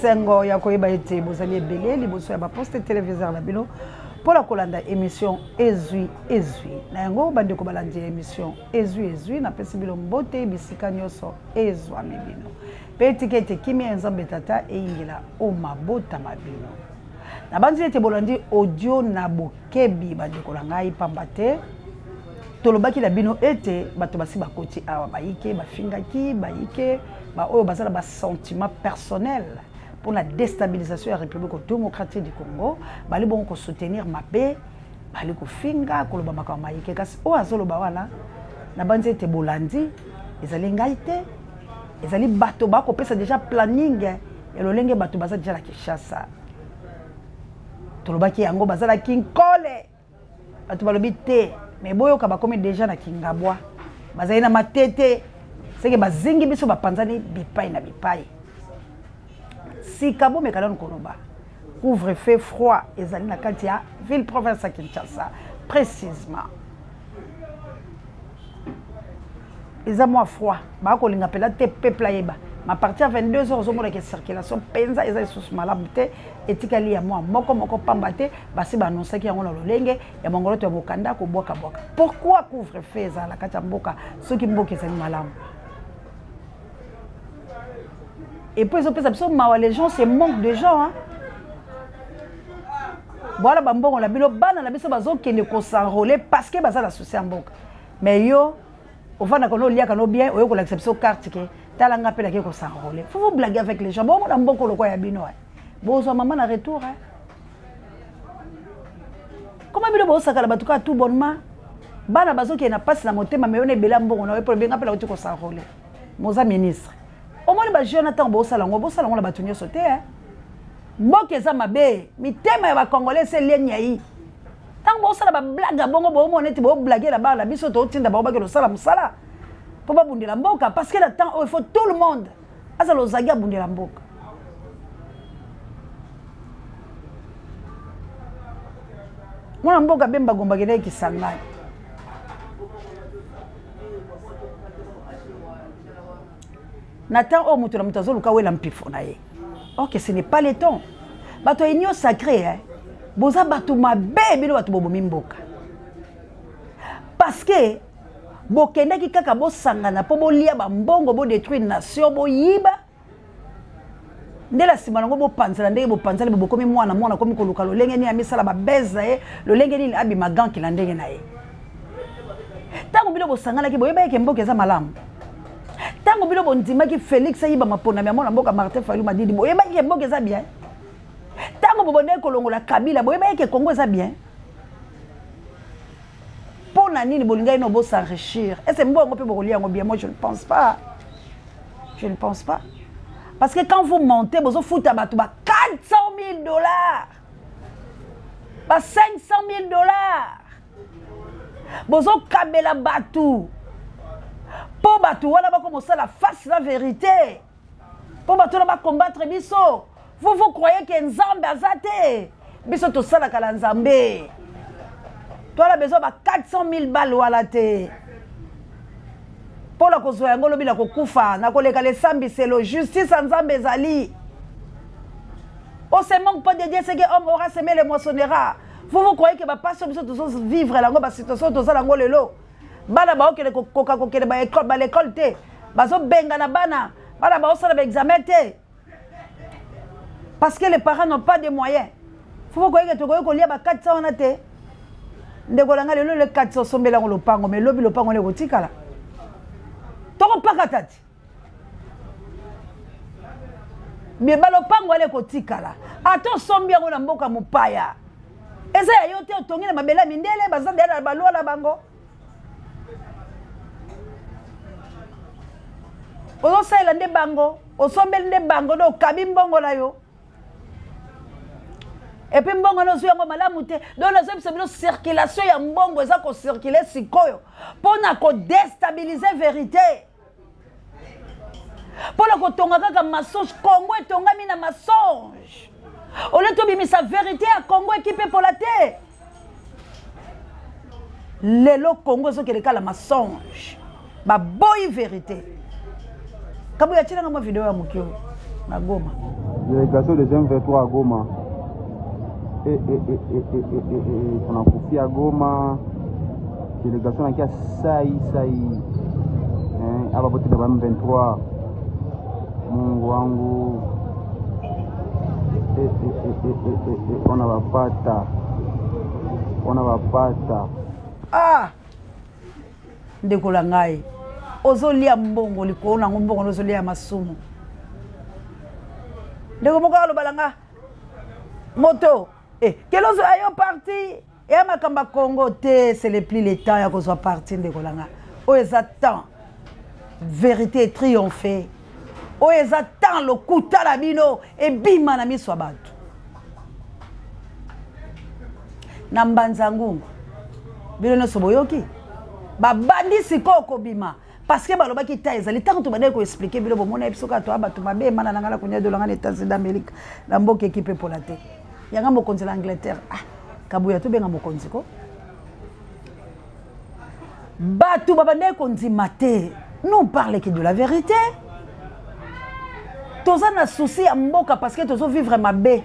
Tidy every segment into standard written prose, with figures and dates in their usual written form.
Sengo ya koyeba ete bozali ebele liboso ya baposte téléviseur na bino pour la kolanda émission ezwi na yango bandeko balandi émission ezwi na pesi bino mbote bisika nyonso ezwa mebino pe tikete kimia nzambe tata eingila o mabota mabino na banzi ete bolandi audio na bokebi bandeko la ngai pambate tolobaki la bino ete bato basi bakoti awa bayike bafingaki bayike ba oyo bazala ba sentiment personnel pour la déstabilisation de la République démocratique du Congo, bali bon ko soutenir mabe, bali ko finga ko loba makama yike kasi o azolo bawana na banze te bolandi ezali ngaite ezali bato ba ko pesa déjà planning et lo lenge bato baza déjà la Kinshasa tolobaki yango bazala kinkole bato balobi te mais boyo ka bakomi déjà na Kingabwa bazali na matete c'est que bazingi biso bapanzani bipai na bipai. Si Kabo Mekalon Koloba, couvre-feu froid, ezali na Katia, ville province à Kinshasa, précisément. Ils ont moins froid. Bah, quand on appelle te peuple aïba. Ma partie à 22h, on a une circulation. Penza, ils ont sous malabité. Et tikali à moi, moko pambate. Bah, c'est bah annoncer qu'il y a un lolenge. Et mon gros tu as bokanda ko boka. Pourquoi couvre-feu ezali na Katia mboka? Ceux qui mboka ezali malamu. Et puis ils ont pensé que les gens, c'est manque de gens. Hein? Voilà, on a bilo ban na biso bazo qui ne s'enrôler parce que baza la souci en boka. Mais yo, on va na kono lia kano bien, on a l'acception carte que talanga pe la qui s'enrôler. Faut vous blaguer avec les gens. Bon, on a mboko loko ya bino. Bon, so maman na retour hein. Comment bilo bo sakala batuka tout bonnement? Bana bazo qui na passe na motema mais on est bela mboko na pour bien appeler ko s'enrôler. Moza ministre. Au moins, les jeunes attendent au salon, la bâtonnière sauté. Mboke za mabe, mitema ya Congolais c'est lienyayi. Tant bo sala ba blague bongo bo mo neti bo blaguer là-bas la biso to tinda ba ba ke lo sala musala. Pour pas bundela mboka parce que le temps il faut tout le monde. Asa lo zaga bundela mboka. Mwana mboka bemba gomba gele ki sangai. Nathan o mutu na mutazo luka wela mpifo na ye. OK, ce n'est pas le temps. Bato union sacré hein. Boza bato mabe bino bato bobomi mboka. Parce que bokenda ki kaka bo sangana po bo lia ba mbongo bo détruire nation bo yiba. Ndela sima nango bo panzela ndenge bo panzela bo komi mwana komi ko luka lolenge ni amisala ba beza ye, lolenge ni abi maganki la ndenge na ye. Tango bino bo sangana ki bo yeba ke mboka za malamu. Tango bilo bondima ki Félix ayiba mapona ya mwana mboka Martin Fayulu Madidi boyeba ke mboka eza bien. Tango bobonde kolongola Kabila boyeba ke Congo eza bien. Pona nini bolinga ino bo s'enrichir. Est-ce mbongo pe bokolia ngo bien? Moi je ne pense pas. Je ne pense pas. Parce que quand vous montez, vous foutez à 400 000 $, 500 000 $. Vous avez kabela batou. Pour batou, on va commencer à face la vérité. Pour batou, on va combattre biso. Vous croyez que Nzambe azate. Biso to sala kala Nzambe. Toi la besoin de 400 000 balles à la tête. Pour la cause de l'Angolo, il a kufa. Na koleka le sambi c'est le justice en Nzambe zali. On se manque pas de dire ce que l'homme aura semé le moissonnera. Vous croyez que ma passion de vivre la situation de ça lelo. Bana ba okele koka kokele ba l'école te. Bazo benga na bana. Bana ba osala ba examen te. Parce que les parents n'ont pas de moyens. Vous croyez que tu koyo kolia ba 400 na te. Ndeko langa lelo le 400 sombela ngo lopango mais lobi lopango le kotikala. Toko pakatati. Mais balopango ale kotikala. Ato sombia ngo na mboka mupaya. Eza ya yote otongi na mabela mindele bazande na balwa la bango. Ozo saila nde bango, osombeli nde bango do kabi mbongo la yo. Et puis mbongo no zuya ngo malamu te. Donc la circulation ya mbongo eza ko circuler sikoyo. Pona ko déstabiliser vérité. Pona ko tonga kaka mensonge, Congo etongami na mensonge. Au lieu de sa vérité à Congo équipé pour la terre. Lelo Congo so keleka la mensonge. Ba boy vérité. Kabu ya chila ngama vidéo ya mukio na Goma. Délégation des M23 à Goma. On a confié à Goma. Délégation qui a saï. À la botte de M23. Mungu wangu. On a pata. Ah! Ndekola ngai. Ozolia mbongo liko na mbongo ozolia masumu. Ndeko moko lo balanga. Moto. Kelozo ayo parti. Et makamba Congo te c'est le plus le temps ya ko soit parti ndekola nga. O ezatan. Vérité triompher. O ezatan lo kuta la bino e bima na miso abantu. Na mbanzangu. Bino no soboyoki. Ba bandi sikoko bima. Parce que baloba ki ta ezali tant to bande ko expliquer bilo bomona episo ka to abatu mabe mana ngala kunya de langa États-Unis d'Amérique na mboka équipe pour la terre. Yanga mokonzi l'Angleterre. Ah, kabuya to benga mokonzi ko. Batu babande ko ndima te. Nous parle que de la vérité. Toza na souci à mboka parce que tozo vivre ma bé.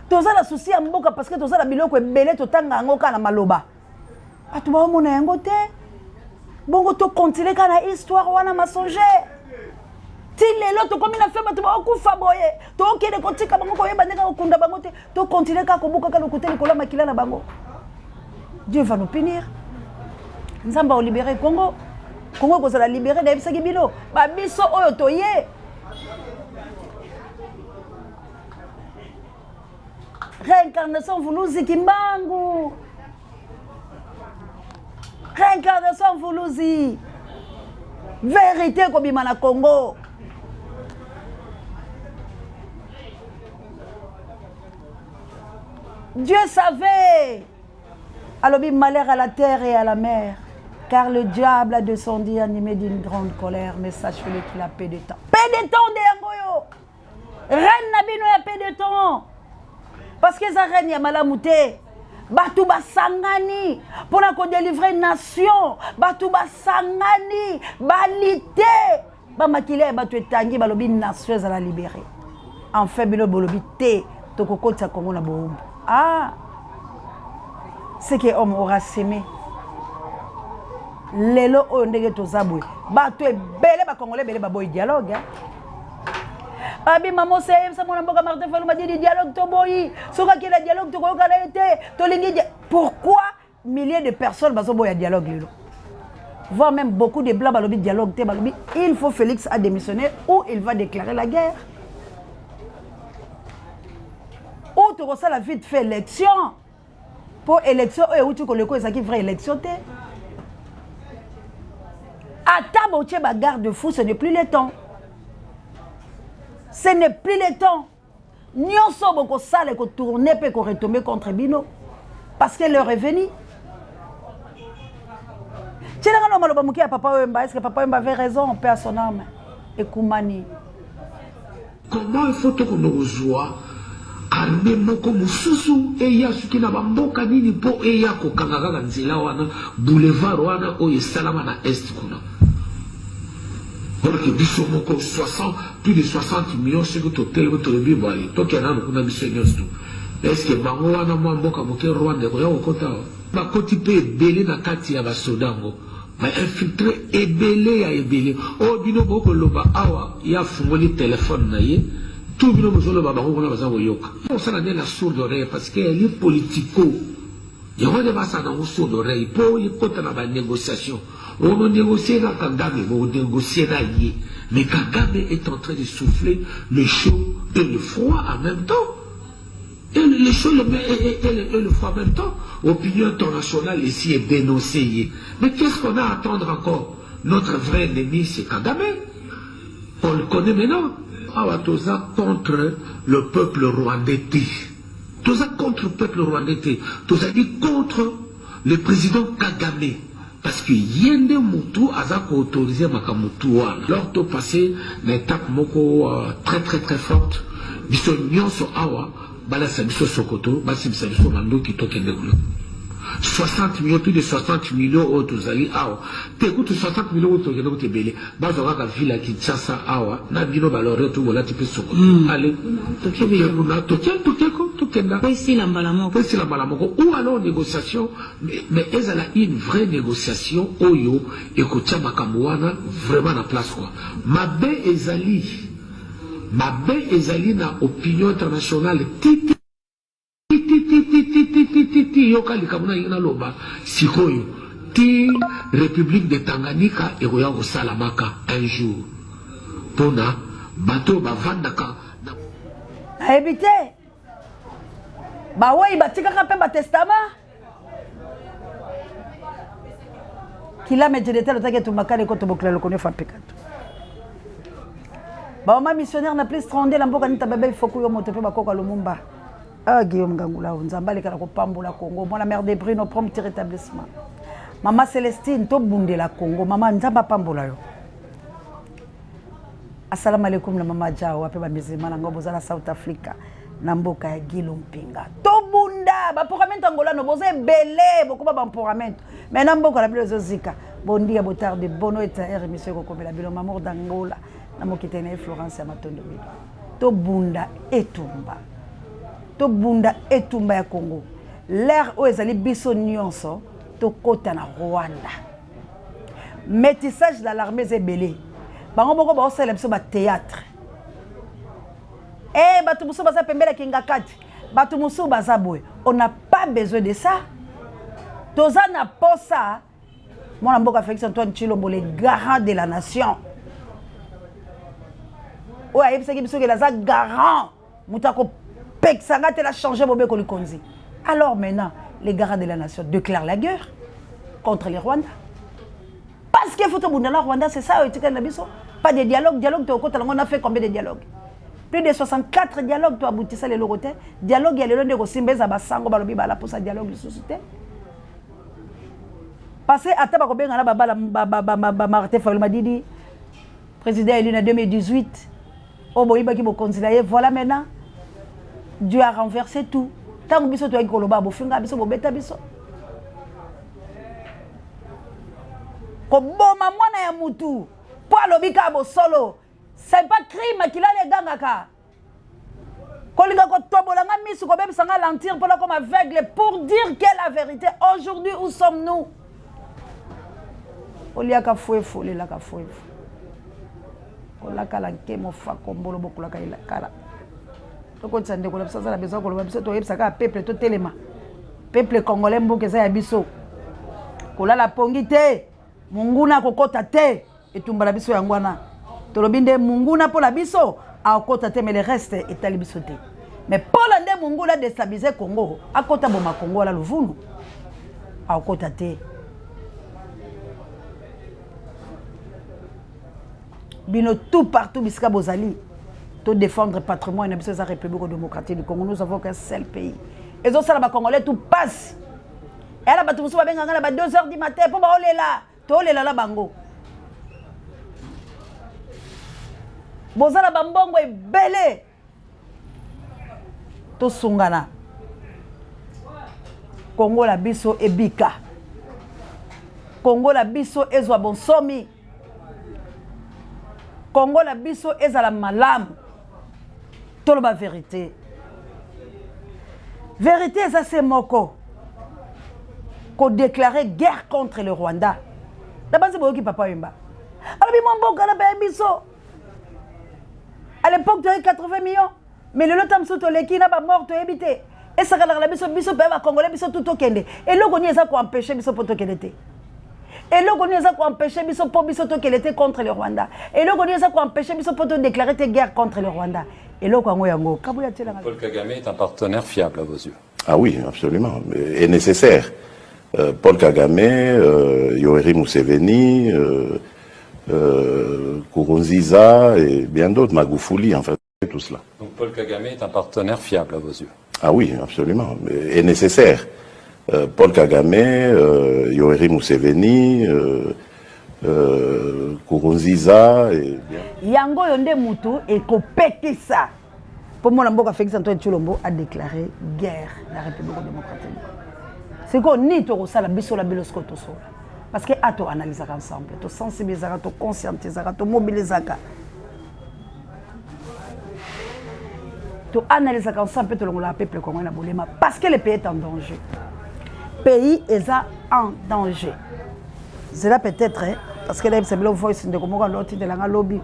Toza na souci à mboka parce que toza na biloko ebele totanga ngoka na maloba. Atu ba mona yango te. Bongo to continuer kana histoire wana masonge. Ti lelo to komi na fe batu ba okufa boye. To okede kotika bango ko yeba ndeka okunda bango te. To continuer ka kobuka ka lokote likola makila na bango. Dieu va nous punir. Nzamba o libérer Congo. Congo ko la libérer da bisaki bilo. Ba biso oyo toye. Réincarnation Vuluzi Kimbangu. Réincarnation Vuluzi. Vérité kobima na Congo. Dieu savait. Alors, malheur à la terre et à la mer. Car le diable a descendu animé d'une grande colère. Mais sachez-le qu'il a peu de temps. Peu de temps de Yangoyo. Reine Nabino a peu de temps. Parce que ça reine Yamalamouté. Batouba Sangani. Pour qu'on délivre une nation. Batouba Sangani. Balité. Bamakile Batou Tangi Balobi nation à la libérer. Enfin, Bilo Bolobi Té. Tokoko Tsakongo na Boumba. Ah! C'est que l'homme aura sémé. Lelo oyo ndenge tozabwe. Bato ebele ba Congolais bele ba boy dialogue. Abi maman c'est ça mon mboka Martin Fayulu m'a dit dialogue to boyi. Soka ki la dialogue to ko kala été. To lingi pourquoi milliers de personnes bazo boya dialogue lelo. Voire même beaucoup de blancs balobi dialogue te balobi il faut Félix a démissionner ou il va déclarer la guerre. Ou tu reçois la vite fait élection. Pour élection, où tu connais quoi, c'est qui vraie élection. À table, tu es garde-fou, ce n'est plus le temps. Ce n'est plus le temps. Nyonso boko sale ko tourner pe ko retomber contre Bino parce que l'heure est venue. Tchelanga no maloba muki ya Papa Wemba, est-ce que Papa Wemba avait raison, paix à son âme? Et Koumani. Comment il faut que nous jouions armée moko mususu eya suki na bamboka nini po eya ko kangaka nzela wana boulevard wana oyo salama na est kuna. Parce que biso moko 60 plus de 60 millions c'est que totel ko tolebi bali to kana no kuna biso nyosto. Est-ce que bango wana mboka moke Rwanda ko ya okota ba koti pe belé na kati ya basodango ba infiltré ebelé ya ebelé o bino boko loba awa ya fungoli téléphone na ye tout bino mozolo ba bango na bazango yoka on ça na la sourde oreille parce que les politico il y a des basa na sourde oreille pour y kota na ba négociation on va négocier na Kagame on va négocier na ye mais Kagame est en train de souffler le chaud et le froid en même temps. Et le chaud et le froid en même temps. Opinion internationale ici est dénoncée. Mais qu'est-ce qu'on a à attendre encore? Notre vrai ennemi, c'est Kagame. On le connaît maintenant. Awatoza contre le peuple rwandais. Toza contre le peuple rwandais. Toza dit contre le président Kagame. Parce que yende mutu azako autorisé makamutu wana. Lors de passer une étape moko très très très forte. Biso nyonso awa. Bala sabiso sokoto, basi sabiso mando qui toque ndekulo. 60 millions, plus de 60 millions autres ali awa. T'écoutes 60 millions autres qui n'ont belé. Bazo ka villa Kinshasa awa, na bino balore tout voilà type sokoto. Allez, tokenda. Ici la mbalamoko. Ici la mbalamoko. Ou alors négociation, mais elle a une vraie négociation oyo ekotia makamwana vraiment na place quoi. Mabe ezali. Mabe ezali na opinion internationale titi yoka likamuna yina loba sikoyo ti République de Tanganyika eroya ko salamaka un jour pona bato bavandaka a évité ba oui batikaka pe ba testament kila mejedeta lotake tumakale ko tobokla lokone fa pekato. Bah, ma missionnaire n'a plus strandé la mboka nita bébé faut que yo moto pe bakoka lumumba. Ah Guillaume Ngangula nzamba le kala ko pambola Congo. Moi la mère de Bruno prompt rétablissement. Maman Célestine to bundela Congo. Maman nzamba pambola yo. Assalamu alaikum la mama Jao pe ba mizima na ngobo za South Africa. Na mboka ya Guillaume Mpinga. To bunda ba programme angola no boze belé boko ba programme. Mais na mboka la plus zika. Bon dia botarde bono eta émission ko komela bilo mamour d'Angola. Namokitene Florence ya Matondo Bino. To bunda etumba ya Congo. L'air où ezali biso nyonso to kota na Rwanda. Métissage de l'armée zebelé. Bango boko ba osala biso ba théâtre. Eh batu musu baza pembela kingakati. Batu musu baza boye. On n'a pas besoin de ça. Toza na posa. Mon mboka Félix Antoine Tshilombo le garant de la nation. Ouais, il y a des garants. Moutako Peksanga te la changé Bobé Kolikonzi. Alors maintenant, les garants de la nation déclarent la guerre contre les Rwandais. Parce qu'il faut que le Rwanda, c'est ça, pas de dialogue. On a fait combien de dialogues? Plus de 64 dialogues, tu aboutis ça les Lorotais. Dialogue, il y a le long de Rosimbe, Zabasango, Balobi, Bala pour ça, dialogue de société. Parce que, à Tabakobé, on a Martin Fayoul président élu en 2018. Oh, bon, il faut considérer, voilà maintenant, Dieu a renversé tout. Tant que biso toi koloba bo finga biso bo beta biso. Ko boma mwana ya mutu. Po alobika bo solo. C'est pas crime qu'il a les gangaka. Ko linga ko tobolanga misu ko bebisa nga lentir pour comme aveugle pour dire quelle est la vérité. Aujourd'hui où sommes-nous? Oliaka foué folé la ka foué. Olaka la kemo fa kombolo bokula ka ila kala. Toko tsande ko la bisa la besoin ko lo biso to yebisa ka peuple to telema. Peuple congolais mboke za ya biso. Kola la pongite. Munguna kokota te etumba la biso yangwana. Tolobinde munguna pour la biso a kokota te mais le reste est ali biso te. Mais pour la nde mungula déstabiliser Congo, a kota boma Congo la luvunu. A kokota te. Bino tout partout bisika bozali de défendre le patrimoine de la République démocratique du Congo. Nous avons qu'un seul pays. Et ça, les Congolais, tout passe. Et là, tout le monde va 2 h du matin pour aller là. Tout est là, bango. Bozala bambongo est belé. Tout sungana. Congo la biso et bika. Congo la biso ezwa bonsomi. Congo la biso ezala malam. Tout la vérité. Vérité ça c'est moko. Qu'on déclarait guerre contre le Rwanda. D'abord c'est pour qui papa yimba. Alors mon bon kana ba biso. À l'époque tu avais 80 millions. Mais le temps sous les qui n'a pas mort to éviter. Et ça la biso biso pa congolais biso tout au kende. Et là on y ça pour empêcher biso pour to kende. Et là, on a empêché Biso pour Biso qu'elle était contre le Rwanda. Et là, on a empêché Biso pour déclarer tes guerres contre le Rwanda. Et là, Paul Kagame est un partenaire fiable à vos yeux. Ah oui, absolument. Et nécessaire. Paul Kagame, Yoweri Museveni, Nkurunziza et bien d'autres, Magufuli, en fait, tout cela. Donc Paul Kagame est un partenaire fiable à vos yeux. Ah oui, absolument. Et nécessaire. Paul Kagame, Yoweri Museveni, Nkurunziza et Yango Yonde Moutou et Kopekisa. Pour moi, Mboka Félix Antoine Tshilombo a déclaré guerre à la République démocratique. C'est qu'on nie tout ça, la biso la bilosko tout ça. Parce que à tout analyser ensemble, tout sensibiliser, tout conscientiser, tout mobiliser. Tout analyser ensemble, tout le peuple congolais parce que le pays est en danger. Le pays est en danger. C'est là peut-être, parce que là, c'est le voice de comment l'autre de la lobby.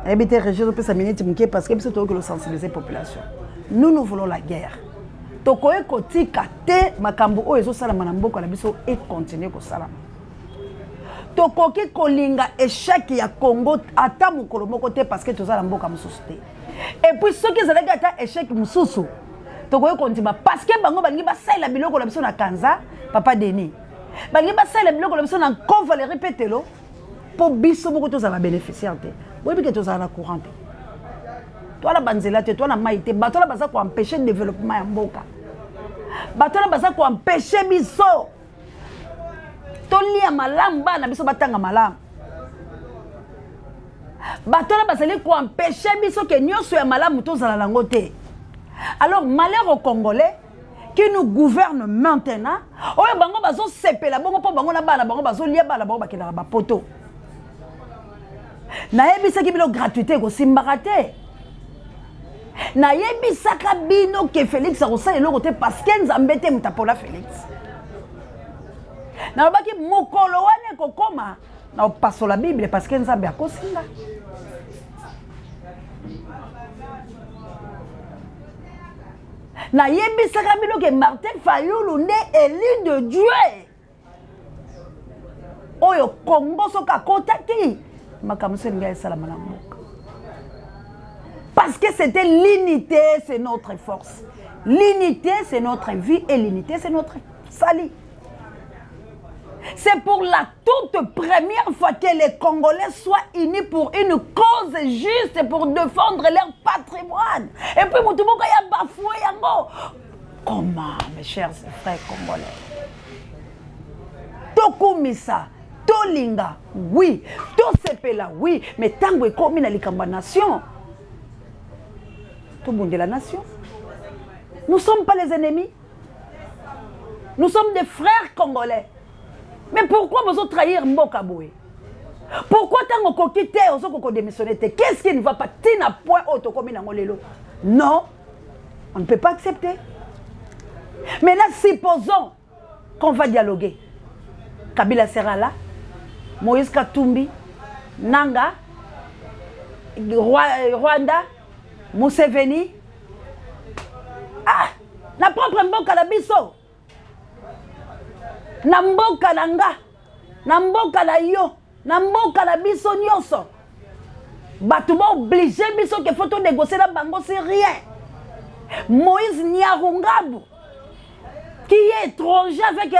Habiter région de sa minute parce que c'est tout que le sensibiliser la population. Nous voulons la guerre. Tokoe koti kate makambo o ezo sala manamboko la biso et continuer ko sala. Tokoki kolinga échec ya Congo ata mukolo moko te parce que tozala mboka mususu te. Et puis ceux qui zalaga ata échec mususu tokoki kontima parce que bango bangi ba sala biloko la biso na Kanza papa Denis. Bangi ba sala biloko la biso na Ko Valérie Petelo pour biso moko tozala bénéficiaire te. Oui, que tu as la courante. Toi, la banzela, toi, la maïté, bateau la base pour empêcher le développement en boka. Bateau la base pour empêcher biso. Ton lia malam, na biso batanga malam. Bateau la base pour empêcher biso que nous soyons malam, tous à la langote. Alors, malheur aux Congolais qui nous gouvernent maintenant, oh, bango bazo sepe la bango pour bango na bana, bango bazo lia bana, bango bakina ba poto. Nayebisaki bino gratuité ko simbaka te. Nayebisaka bino ke Félix akosala eloko te parce que Nzambe te mutapola Félix. Nalobaki mokolo wane kokoma na opasola Bible parce que Nzambe akosinga. Nayebisaka bino ke Martin Fayulu nde élu de Dieu. Oyo Congo soka kotaki. Parce que c'était l'unité, c'est notre force. L'unité, c'est notre vie et l'unité, c'est notre salut. C'est pour la toute première fois que les Congolais soient unis pour une cause juste et pour défendre leur patrimoine. Et puis, Moutoumoka y a bafoué yango. Comment, mes chers frères congolais? Tokumisa. Tolinga, oui. Tosepela, oui. Mais tant que comme na likamba nation, tout le monde de la nation. Nous ne sommes pas les ennemis. Nous sommes des frères congolais. Mais pourquoi vous trahir Mbokaboué? Pourquoi tant que vous quittez, vous démissionnez? Qu'est-ce qui ne va pas? Tina point auto comme Nangolelo. Non, on ne peut pas accepter. Maintenant, supposons qu'on va dialoguer. Kabila sera là. Moïse Katumbi, Nanga, Rwanda, Museveni. Ah, na propre mboka na biso. Na mboka nanga, na mboka na yo, na mboka na biso nyonso. Batu ba obligé biso que faut négocier na bango c'est rien. Moïse Nyarungabu qui est étranger avec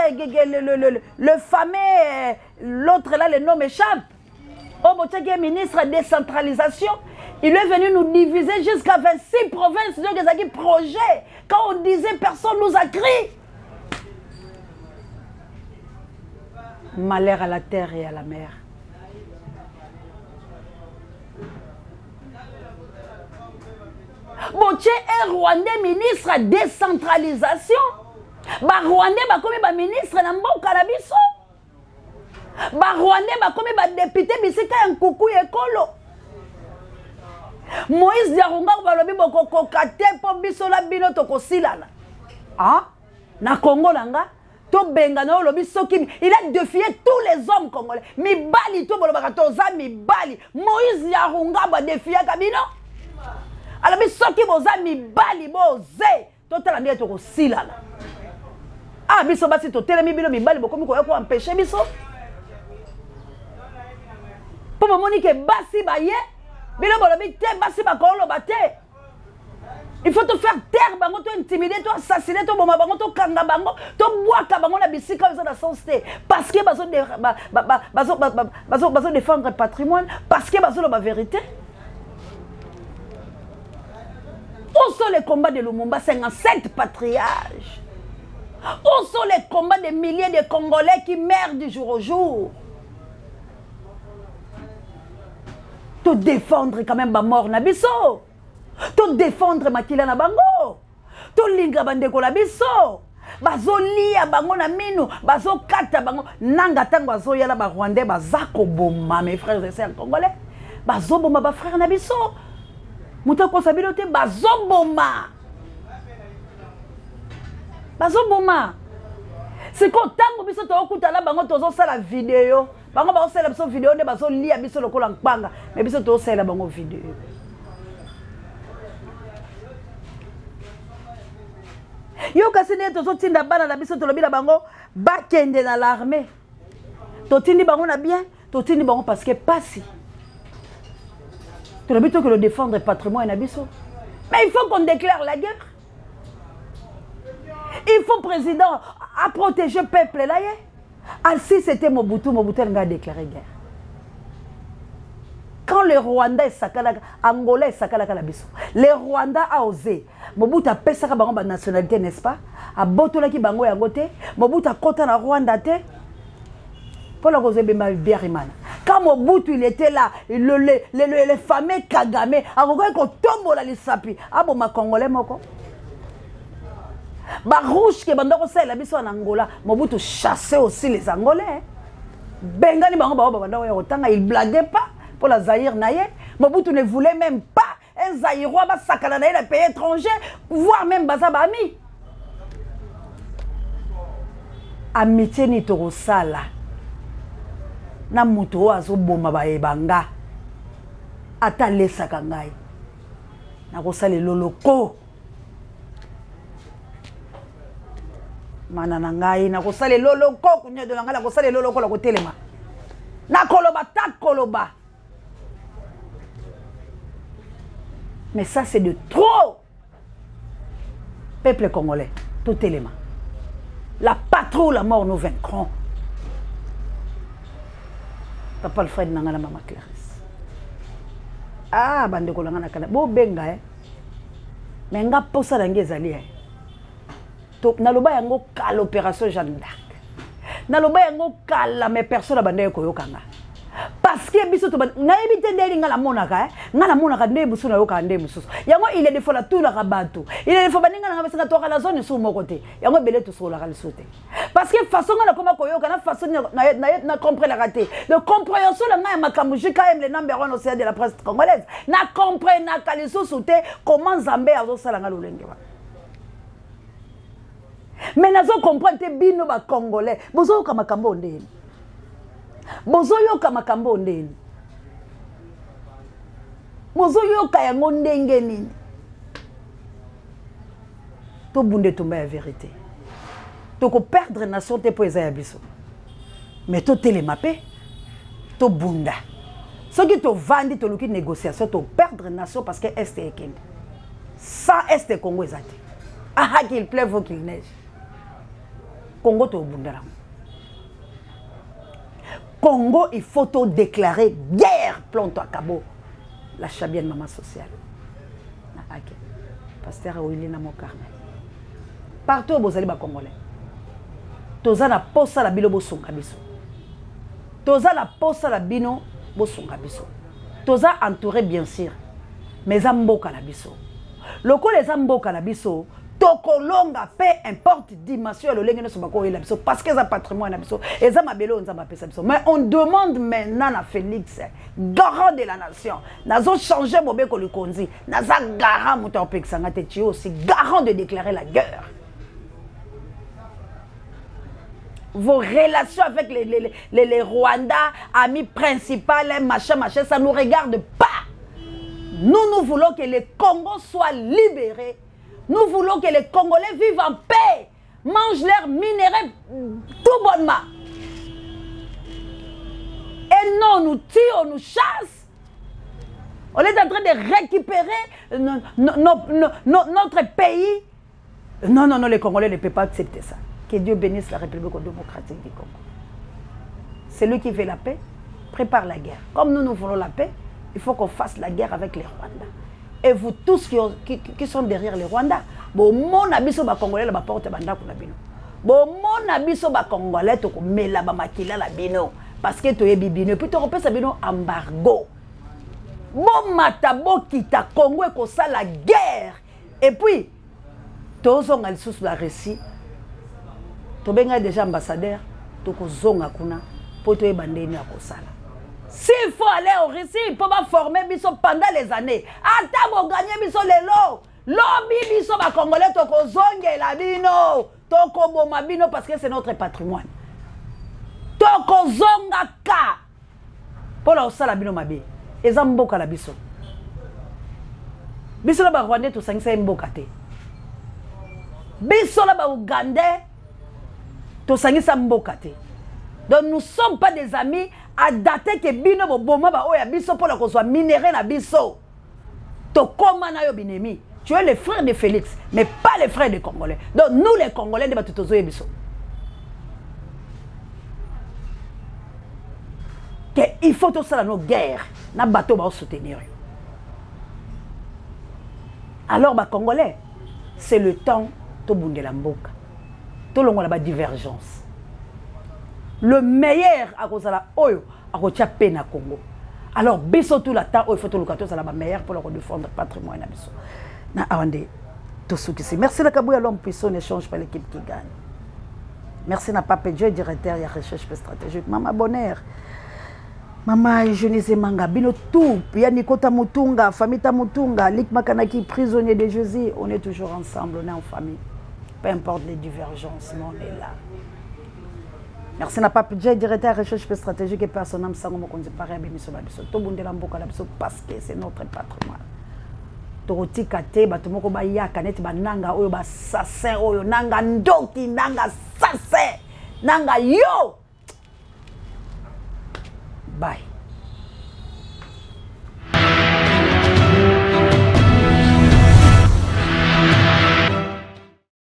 le fameux, l'autre là, le nom m'échappe. Obochaki est ministre de décentralisation. Il est venu nous diviser jusqu'à 26 provinces. Donc, il y a projet. Quand on disait, personne nous a crié. Malheur à la terre et à la mer. Boche est Rwandais ministre de décentralisation. Ba Rwandais ba comme ba ministre na mboka na biso. Ba Rwandais ba comme ba député bisika en kuku ekolo. Moïse Diarunga ba lobi boko kokate po biso la bino to kosilana. Ah? Na Congo nanga to benga na lobi soki il a défié tous les hommes congolais. Mi bali to bolo bakatoza mi bali. Moïse Diarunga ba défié kabino. Alors mais soki boza mi bali boze to tala ndie to kosilana. Ah, biso basi to telemi bino mibali bokomi ko empêcher biso. Po momoni ke basi baye, bino bolobi te basi bakolo bate. Il faut te faire taire bango, to intimider, to assassiner, to boma bango, to kanga bango, to boaka bango na bisika zo na sensité parce que bazo défendre le patrimoine, parce que bazo la vérité. Où sont les combats de Lumumba 57 patriarches? Où sont les combats des milliers de Congolais qui meurent du jour au jour? Te défendre quand même ba mort na biso. Te défendre makila na bango. Te linga bandeko la biso. Bazo lia bango na minu, bazo kata bango nanga tango bazo yala ba Rwandais bazako boma mes frères et sœurs congolais. Bazo boma ba frère na biso. Mutako sabilote bazo boma. Bazoboma. C'est quand tango biso to okutala bango tozo sala vidéo. Bango ba osala biso vidéo ne bazo lia biso lokola nkpanga. Mais biso to osala bango vidéo. Yo kasi ne tozo tinda bana na biso to lobila bango bakende na l'armée. To tindi bango na bien, to tindi bango parce que pasi. To lobito que le défendre le patrimoine na biso. Mais il faut qu'on déclare la guerre. Il faut président à protéger le peuple là. Ah, si c'était Mobutu, Mobutu a déclaré guerre. Quand les Rwandais Sakala, Angolais Sakala Kalabiso, les Rwandais a osé. Mobutu a pesa ka bango nationalité, n'est-ce pas? A botola ki bango ya ngote, Mobutu a kota na Rwanda te. Pour la cause de Biarimana. Quand Mobutu il était là, le fameux Kagame, a regardé qu'on tombe la lisapi. Ah bon ma Congolais moko. Barouche que bandoko sel la biso en Angola, Mobutu chassait aussi les Angolais. Bengani bango bandoko ya otanga, il blaguait pas pour la Zaïre naye. Mobutu ne voulait même pas un Zaïrois ba sakana naye le pays étranger, voire même bazaba ami. Amitié ni torosala. Na mutu azo boma ba ebanga. Ata lesaka ngai. Na kosala loloko. Mana ngai na kosala loloko kunya de ngala kosala loloko la kotelema. Na koloba ta koloba. Mais ça c'est de trop. Peuple congolais, tout élément. La patrouille, la mort nous vaincrons. Papa le frère nangala mama Clarisse. Ah bande ko ngana kana bo benga Mais nga posa dange ezali naloba yango kala opération Jeanne d'Arc. Naloba yango kala mais personne abandé koyokanga. Parce que biso to na ebite ndeli ngala monaka ngala monaka nde busu na yoka nde mususu. Yango il est des fois la tout la rabato. Il est des fois baninga na basanga to kala zone sur mon côté. Yango belé to sur la kalisote. Parce que façon ngala koma koyoka na façon na comprendre la raté. De compréhension la ngaya makamuji quand même le number 1 au sein de la presse congolaise. Na comprendre na kalisote comment Zambé azo sala ngalo lengewa. Mais nazo comprendre te bino ba congolais bozo ka makambo ndeni bozo yoka makambo ndeni bozo yoka yango ndenge nini to bunde tomba ya vérité to ko perdre nation te po eza ya biso mais to telema pe to bunda soki to vandi to luki négociation to perdre nation parce que est ekende sans est Congo ezate ah qu'il pleuve ou qu'il neige Congo to bundara Congo, il faut tout déclarer guerre, planto à Cabo. La chabienne maman sociale. Pasteur Ouilina Mokarme. Partout vous allez Congolais. Toza na posa la bino bosunga biso. Toza la posa la bino bosunga biso. Toza entouré bien sûr. Mais amboka na biso. Loko les amboka na biso. Tokolonga peu importe dimension le lengene sobako la biso parce que ça patrimoine na biso. Eza mabelo nza mapesa biso. Mais on demande maintenant à Félix, garant de la nation. Nazo changer bobeko le konzi. Naza garant muta opexanga te tu aussi garant de déclarer la guerre. Vos relations avec les Rwandais, amis principaux, machin, ça ne nous regarde pas. Nous voulons que les Congos soient libérés. Nous voulons que les Congolais vivent en paix, mangent leurs minéraux tout bonnement. Et non, on nous tue, on nous chasse. On est en train de récupérer notre pays. Non, les Congolais ne peuvent pas accepter ça. Que Dieu bénisse la République démocratique du Congo. Celui qui veut la paix prépare la guerre. Comme nous voulons la paix, il faut qu'on fasse la guerre avec les Rwandais. Et vous tous qui sont derrière les Rwandais, mon abiso ba Congolais la porte banda kuna bino. Mon abiso ba Congolais to mela ba makila la bino parce que to yebi bino puis to repesa bino embargo. Bon matabo kita Congo ko ça la guerre. Et puis tozonga lisusu la récit. To benga déjà ambassadeur to ko zonga kuna po to yebandeni akosala. S'il faut aller au Russie, il peut pas former biso pendant les années. Attends, vous gagnez biso lelo. Lobby biso ba Congolais toko zonge la bino. Toko boma bino parce que c'est notre patrimoine. Toko zonga ka. Pour la osala bino mabe. Ezamboka la biso. Biso la ba Rwandais to sangisa mboka te. Biso la ba Ougandais to sangisa mboka te. Donc nous ne sommes pas des amis à dater que bino bo boma ba oya biso pour la qu'on soit minéré na biso. To koma na yo binemi. Tu es le frère de Félix, mais pas le frère des Congolais. Donc nous les Congolais de batutozo biso. Que il faut tout ça dans nos guerres, na bateau ba soutenir. Alors ba Congolais, c'est le temps to bundela mboka. To longo la ba divergence. Le meilleur à cause de la oyo à cause de peine à Congo. Alors biso tout la temps il faut tout le cadeau ça la meilleur pour le défendre le patrimoine à biso. Na awande tout ce qui c'est. Merci la Kabouya l'homme puissant n'échange pas l'équipe qui gagne. Merci na Pape Dieu directeur de recherche stratégique. Maman Bonheur. Maman Jeunesse Manga bino tout ya Nikota Mutunga, famille Mutunga, Lik Makanaki prisonnier de Jésus, on est toujours ensemble, on est en famille. Peu importe les divergences, mais on est là. Merci na Pape Dieu, directeur de recherche stratégique et personnel, parce que c'est notre patrimoine. Toroti kate batumoko ba yakaneti bananga oyo ba assassin oyo nanga ndoki nanga assassin nanga yo. Bye.